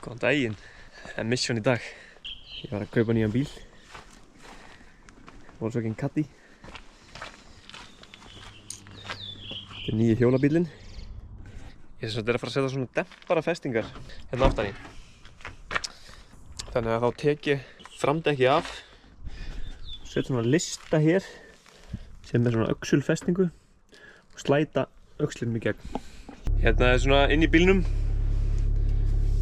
Góðan daginn, mission í dag. Ég var að kaupa nýjan bíl. Volkswagen Caddy. Þetta er nýji hjólabílinn. Ég er að fara að setja svona dempara festingar hérna aftan í. Þannig að þá tek ég framdekki af, setja svona lista hér sem er svona öxulfestingu og slæta öxlinum í gegn. Hérna er svona inn í bílnum.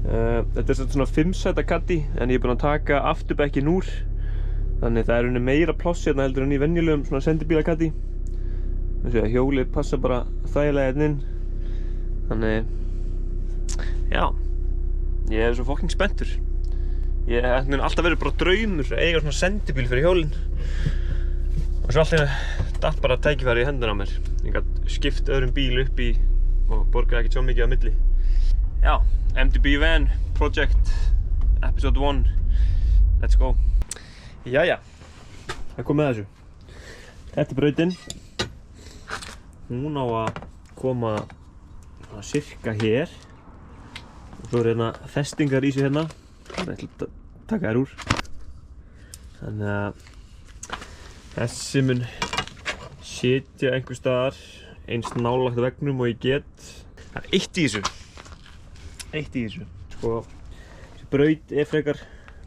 Þetta er svona 5-sæta Caddy en ég er búinn að taka afturbekkin úr. Þannig það er unni meira pláss hérna heldur en í venjulegum svona sendibíla Caddy. Hjólið passa bara þægilega hérna inn. Þannig, já, ég er svo fucking spenntur. Ég hef alltaf verið bara draumur að eiga svona sendibíl fyrir hjólinn. Og svo allt hérna datt bara tækifæri í hendina á mér. Ég gat skipt öðrum bíl upp í og borgaði ekki svo mikið að milli. Já, MDB Van Project Episode 1. Let's go. Jæja, það kom með þessu. Þetta er brautin. Hún á að koma cirka hér. Og svo er hérna festingar í sig hérna. Það ætla að taka þær úr. Þannig að þessi mun sitja einhvers staðar eins nálægt veggnum og ég get. Það er eitt í þessu. Sko, þessi braut er frekar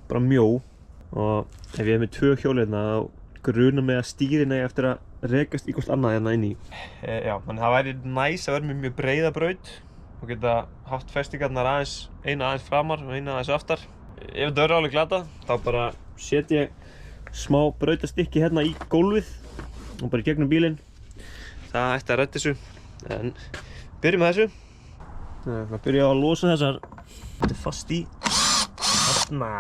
bara mjó og ef ég er með 2 hjól hérna þá grunar mig að stýrin eigi eftir að rekast í hvort annað hérna inn í. Já, þannig það væri næs að vera með mjög breiða braut og geta haft festingarnar aðeins, eina aðeins framar og eina aðeins aftar. Ef þetta verður alveg glata þá bara set ég smá brautastykki hérna í gólfið og bara í gegnum bílinn. Það ætti að redda þessu, en byrjum með þessu. Það byrja á að losa þessar. Þetta er fast í. Þarna.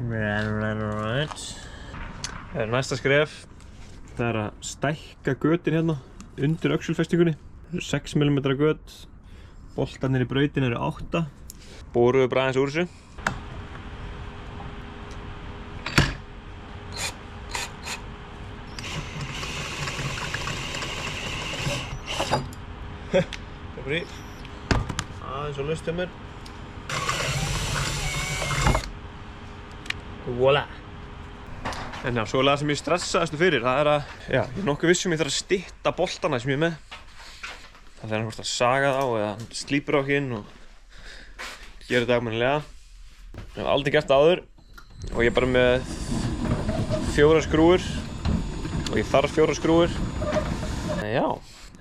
Right. Það er næsta skref. Það er að stækka götin hérna undir öxulfestingunni. Það eru 6 mm göt. Boltarnir í brautin eru 8. Borum við bara aðeins úr þessu. Komur í. Aðeins og laust hjá mér. Voila! En já, svo er það sem ég stressaðastu fyrir, það er að, já, ég er nokkuð viss ég þarf að stytta boltana sem ég er með. Það er hvort að saga þá eða slípur á hinn og gera þetta almennilega. Ég hef aldrei gert það áður og ég er bara með 4 skrúfur og ég þarf 4 skrúfur. Já,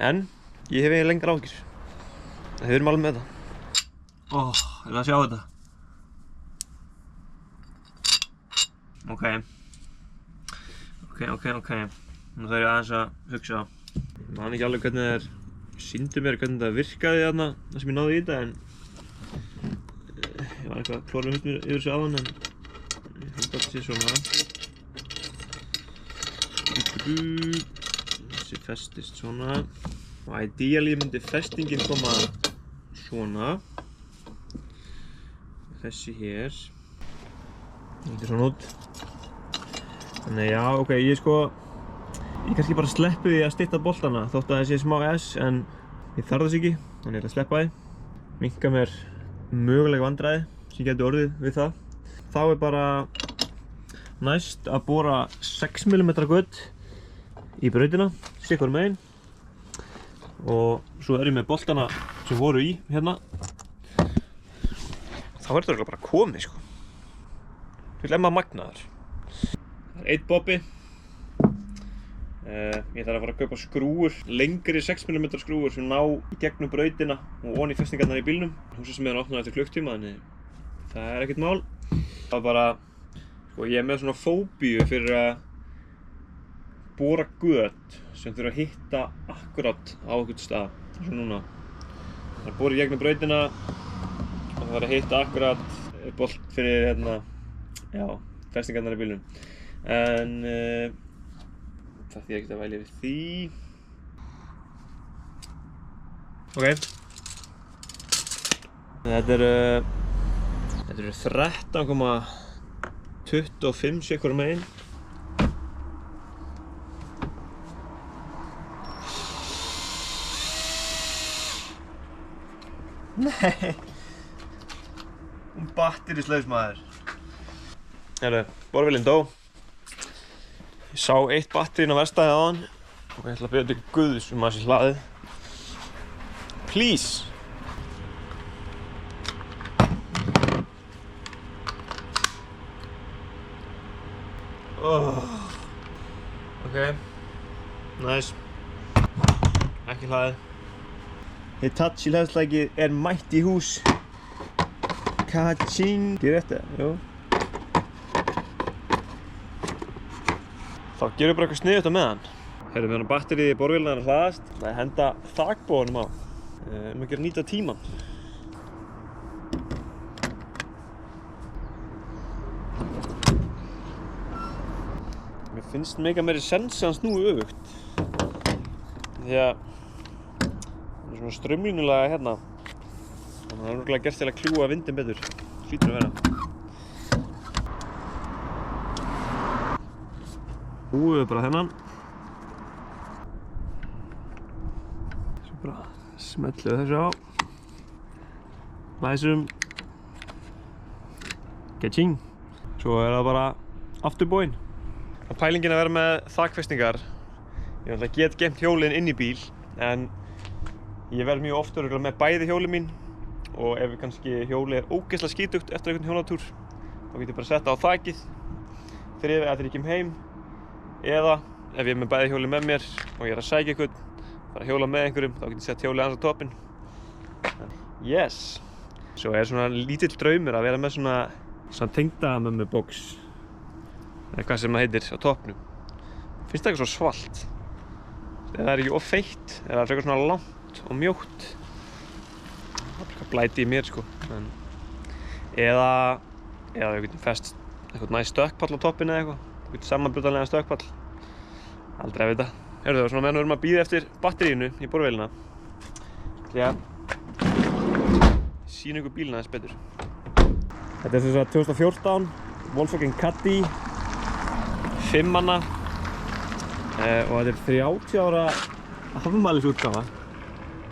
en ég hef eiginlega lengar áhyggjur. Við erum alveg með þetta. Er það að sjá þetta? Ok. Nú þarf ég aðeins að hugsa. Ég man ekki alveg hvernig þeir sýndu mér hvernig það virkaði þarna, það sem ég náði í þetta, en ég var eitthvað að klóra mér yfir þessu áðan, en ég held að þetta sé svona. Þessi festist svona. Og ideally myndi festingin koma svona. Þessi hér. Það lítur svona út. Þannig já, ok, ég kannski bara sleppi því að stytta boltana þótt að það sé smá S, en ég þarf þess ekki, þannig ég ætla að sleppa því. Minnka mér möguleg vandræði sem getur orðið við það. Þá er bara næst að bora 6 mm göt í brautina, sitt hvor megin. Og svo er ég með boltana sem voru í hérna. Þá er þetta bara komið, sko. Þú lemma magnaður. Það er 1 bobbi. Ég þarf að fara að kaupa skrúfur, lengri 6 mm skrúfur sem ná í gegnum brautina og ofan í festingarnar í bílnum. Húsasmiðjan opnar eftir klukktíma, þannig það er ekkert mál. Það er bara, sko, ég er með svona fóbíu fyrir að bora göt sem þurfa að hitta akkurat á einhvern stað, eins og núna. Það er að bora í gegnum brautina og það er að hitta akkurat bolt fyrir hérna, já, festingarnar í bílnum. En það þýðir ekkert að væli við því. Ok. Þetta eru 13,25 sitt hvoru megin. Nei. Hún batterislaus maður. Herru, borvélinn dó. Ég sá eitt batterín á verkstæði áðan og ég ætla að byrja til guðs að sé hlaðið. Please. Ok. Nice. Ekki hlaðið. Hitachi hleðslækið er mætt í hús. Ka-ching. Ekki rétt eða? Jú. Þá gerum við bara eitthvað sniðugt á meðan. Herru, meðan batterið í borvélina er að hlaðast, það er henda þakbóðunum á. Að gera nýta tímann. Mér finnst mega meiri sens að hann snúi öfugt. Því að hann er svona straumlínulega hérna. Þannig að það er örugglega gert til að kljúa vindinn betur. Hlýtur að vera. Húið bara þennan. Svo bara smellum við þessu á. Læsum. Ka-ching. Svo er það bara afturbóin. Pælingin að vera með þakfestingar. Ég get geymt hjólin inn í bíl, en ég verð mjög oft örugglega með bæði hjólin mín og ef kannski hjólið er ógeðslega skítugt eftir einhvern hjólatúr þá get ég bara sett það á þakið þegar ég kem heim, eða ef ég er með bæði hjólin með mér og ég er að sækja einhvern, fara að hjóla með einhverjum, þá get ég sett hjólið hans á toppinn. Yes! Svo er svona lítill draumur að vera með svona tengdamömmubox eða hvað sem það heitir á toppnum. Finnst það eitthvað svo svalt. Það er ekki of feitt, eða frekar svona langt og mjótt. Það er eitthvað blæti í mér sko. Eða við getum fest eitthvað næst stökkpall á toppinn eða eitthvað. Við getum samanbrjótanlegan stökkpall. Aldrei að vita. Heyrðu það, svona meðan við erum að bíða eftir batteríinu í borvélina. Já. Sýna ykkur bílinn aðeins betur. Þetta er sem sagt 2014 Volkswagen Caddy 5 manna. Og þetta er 30 ára afmælisútgáfa.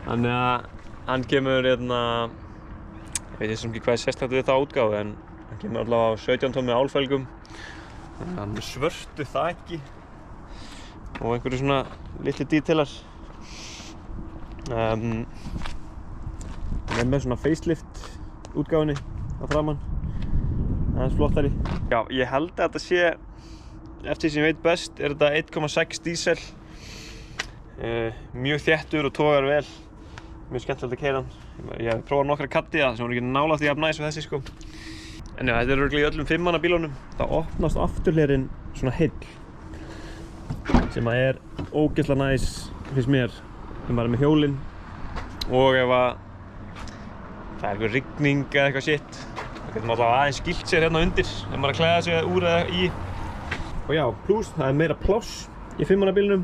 Þannig að hann kemur ég veit ekki hvað er sérstakt við þá útgáfu, en hann kemur allavega á 17 tómmi álfelgum. Hann er með svörtu þaki og einhverju svona litli dítilar. Hann er með svona facelift útgáfunni á framan. Aðeins flottari. Já, ég held að þetta sé, eftir því sem ég veit best, er þetta 1.6 dísel. Mjög þéttur og togar vel. Mjög skemmtilegt að keyra hann. Ég hef prófað nokkra Caddy-a sem voru ekki nálægt því jafn næs við þessi sko. En já, þetta er örugglega í öllum 5 manna bílunum. Það opnast afturhlerinn svona heill. Sem að er ógeðslega næs, finnst mér, þegar maður er með hjólinn. Og ef að það er eitthvað rigning eða eitthvað shit, þá getur maður allavega aðeins skýlt sér hérna undir ef maður er að klæða sig úr eða í. Og já, pluss það er meira pláss í 5 manna bílnum.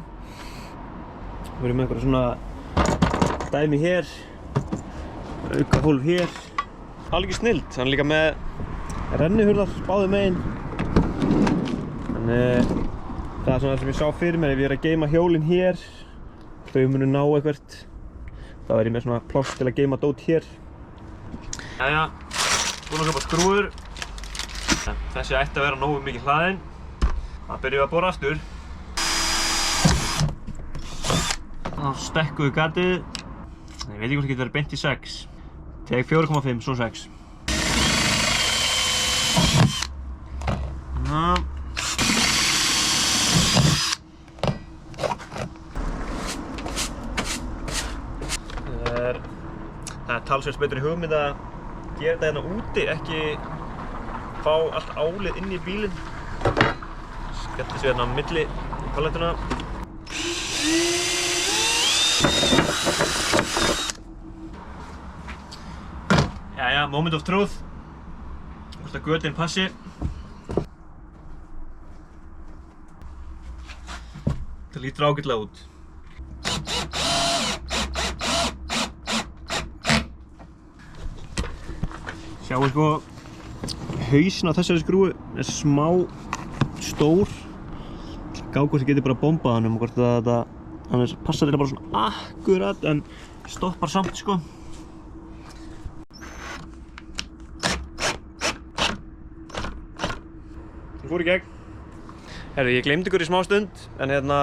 Við erum með eitthvað svona dæmi hér, auka hólf hér. Alveg snillt, hann er líka með rennihurðar báðum megin. Þannig það er svona það sem ég sá fyrir mér, ef ég er að geyma hjólinn hér, þau munu ná eitthvert, þá er ég með svona pláss til að geyma dót hér. Jæja, búin að kaupa skrúður. Þessi ætti að vera nógu mikið hlaðinn. Það byrjum við að bora aftur. Þá stekkum við gatið. Ég veit ekki hvort það getur verið beint í 6. Teg 4,5, svo 6. Það er talsvert betri hugmynd að gera þetta hérna úti, ekki fá allt álið inn í bílinn. Skellir sig hérna á milli palettuna. Jæja, moment of truth. Hvort að götin passi. Það lítur ágætlega út. Sjáu sko, hausinn á þessari skrúfu er smá stór. Gá hvort ég geti bara bombað hann hvort að þetta passar þetta bara svona akkurat en stoppar samt sko. fór í gegn. Herru, ég gleymdi ykkur í smá stund, en hérna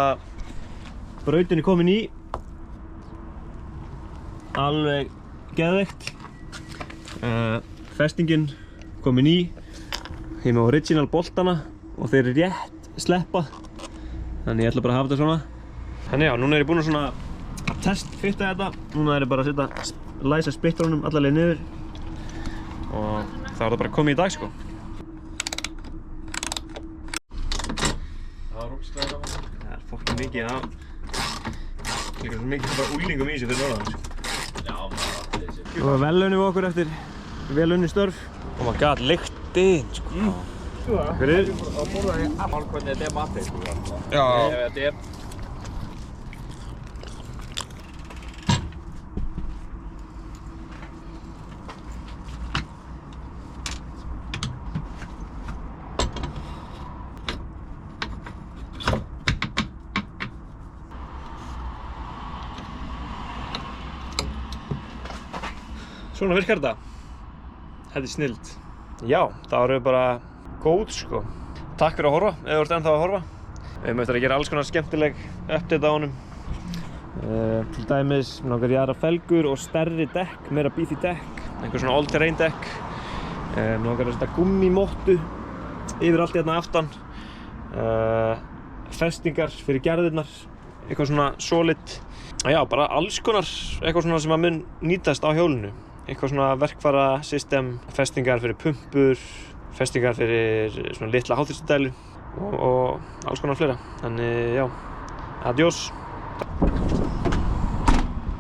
brautin er komin í. Alveg geðveikt. Festingin komin í. Ég er með original boltana og þeir eru rétt sleppa. Þannig ég ætla bara að hafa þetta svona. Þannig já, núna er ég búinn að svona testfitta þetta. Núna er ég bara að læsa spittrunum alla leið niður. Og þá er það bara komið í dag, sko. Það er ógeðslega gaman. Það er fokkin mikið, já. Líka svo mikið bara úlingum í þessu fyrir norðan, sko. Já, maður allir þessi. Og velunnum við okkur eftir vel unnin störf. Oh my god, lyktin, sko. Fyrir? Þá borðar ég alveg hvernig þetta er matið, sko. Já. Þetta er... Svona virkar þetta. Þetta er snilld. Já, það eru bara góð, sko. Takk fyrir að horfa, ef þú ert ennþá að horfa. Við höfum eftir að gera alls konar skemmtileg update á honum. Til dæmis, mér langar ég aðra felgur og stærri dekk, meira beefy dekk. Einhver svona all-terrain dekk. Mér langar að setja gummimottu yfir allt hérna aftan. Festingar fyrir gerðirnar. Eitthvað svona solid. Já, bara alls konar eitthvað svona sem að mun nýtast á hjólinu. Eitthvað svona verkfæra system, festingar fyrir pumpur, festingar fyrir svona litla háþrýstidælu og alls konar fleira. Þannig já, adiós.